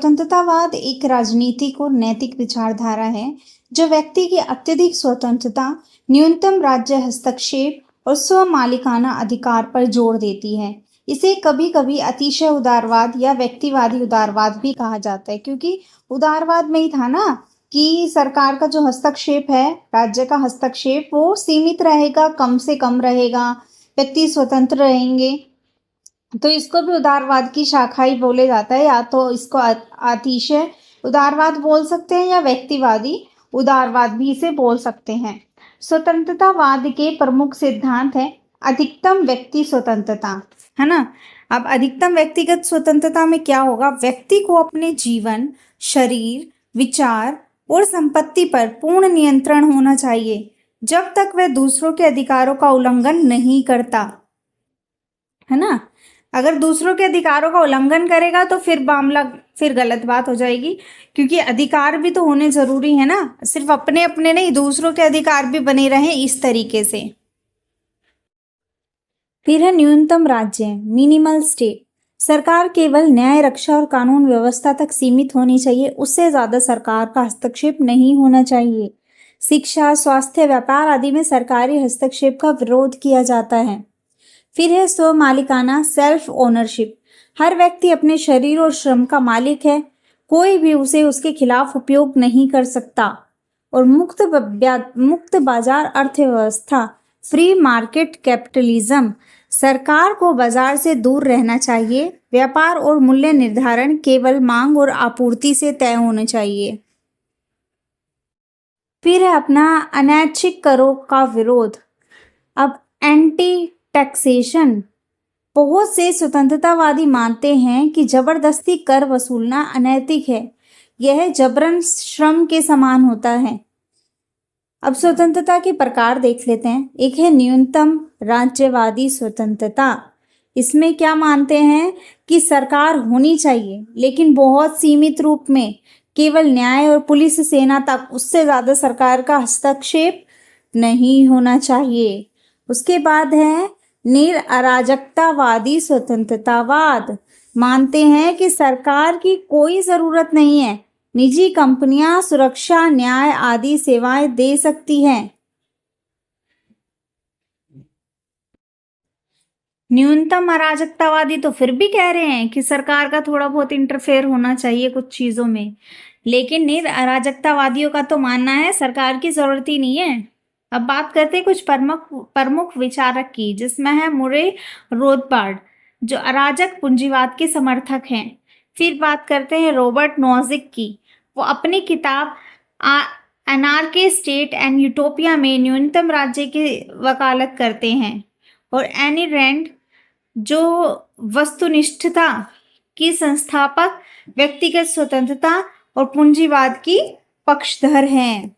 स्वतंत्रतावाद एक राजनीतिक और नैतिक विचारधारा है जो व्यक्ति की अत्यधिक स्वतंत्रता, न्यूनतम राज्य हस्तक्षेप और स्वमालिकाना अधिकार पर जोर देती है। इसे कभी-कभी अतिशय उदारवाद या व्यक्तिवादी उदारवाद भी कहा जाता है, क्योंकि उदारवाद में ही था ना कि सरकार का जो हस्तक्षेप है, राज्य का हस्तक्षेप वो सीमित रहेगा, कम से कम रहेगा, व्यक्ति स्वतंत्र रहेंगे। तो इसको भी उदारवाद की शाखा ही बोले जाता है, या तो इसको अतिशय उदारवाद बोल सकते हैं या व्यक्तिवादी उदारवाद भी इसे बोल सकते हैं। स्वतंत्रतावाद के प्रमुख सिद्धांत है अधिकतम व्यक्ति स्वतंत्रता, है ना। अब अधिकतम व्यक्तिगत स्वतंत्रता में क्या होगा, व्यक्ति को अपने जीवन, शरीर, विचार और संपत्ति पर पूर्ण नियंत्रण होना चाहिए जब तक वह दूसरों के अधिकारों का उल्लंघन नहीं करता, है ना। अगर दूसरों के अधिकारों का उल्लंघन करेगा तो फिर गलत बात हो जाएगी, क्योंकि अधिकार भी तो होने जरूरी है ना, सिर्फ अपने अपने नहीं, दूसरों के अधिकार भी बने रहें इस तरीके से। फिर है न्यूनतम राज्य, मिनिमल स्टेट। सरकार केवल न्याय, रक्षा और कानून व्यवस्था तक सीमित होनी चाहिए, उससे ज्यादा सरकार का हस्तक्षेप नहीं होना चाहिए। शिक्षा, स्वास्थ्य, व्यापार आदि में सरकारी हस्तक्षेप का विरोध किया जाता है। फिर है स्वमालिकाना, सेल्फ ओनरशिप। हर व्यक्ति अपने शरीर और श्रम का मालिक है, कोई भी उसे उसके खिलाफ उपयोग नहीं कर सकता। और मुक्त बाजार अर्थव्यवस्था, फ्री मार्केट कैपिटलिज्म। सरकार को बाजार से दूर रहना चाहिए, व्यापार और मूल्य निर्धारण केवल मांग और आपूर्ति से तय होने चाहिए। फिर है अपना अनैच्छिक करों का विरोध। अब एंटी टैक्सेशन। बहुत से स्वतंत्रतावादी मानते हैं कि जबरदस्ती कर वसूलना अनैतिक है, यह जबरन श्रम के समान होता है। अब स्वतंत्रता के प्रकार देख लेते हैं। एक है न्यूनतम राज्यवादी स्वतंत्रता। इसमें क्या मानते हैं कि सरकार होनी चाहिए लेकिन बहुत सीमित रूप में, केवल न्याय और पुलिस सेना तक, उससे ज्यादा सरकार का हस्तक्षेप नहीं होना चाहिए। उसके बाद है निरअराजकतावादी स्वतंत्रतावाद। मानते हैं कि सरकार की कोई जरूरत नहीं है, निजी कंपनियां सुरक्षा, न्याय आदि सेवाएं दे सकती हैं। न्यूनतम अराजकतावादी तो फिर भी कह रहे हैं कि सरकार का थोड़ा बहुत इंटरफेयर होना चाहिए कुछ चीजों में, लेकिन निरअराजकतावादियों का तो मानना है सरकार की जरूरत ही नहीं है। अब बात करते हैं कुछ प्रमुख विचारक की, जिसमें है मुरे रोथबार्ड, जो अराजक पूंजीवाद के समर्थक हैं। फिर बात करते हैं रॉबर्ट नोजिक की, वो अपनी किताब अनार्की स्टेट एंड यूटोपिया में न्यूनतम राज्य की वकालत करते हैं। और एनी रैंड, जो वस्तुनिष्ठता की संस्थापक, व्यक्तिगत स्वतंत्रता और पूंजीवाद की पक्षधर हैं।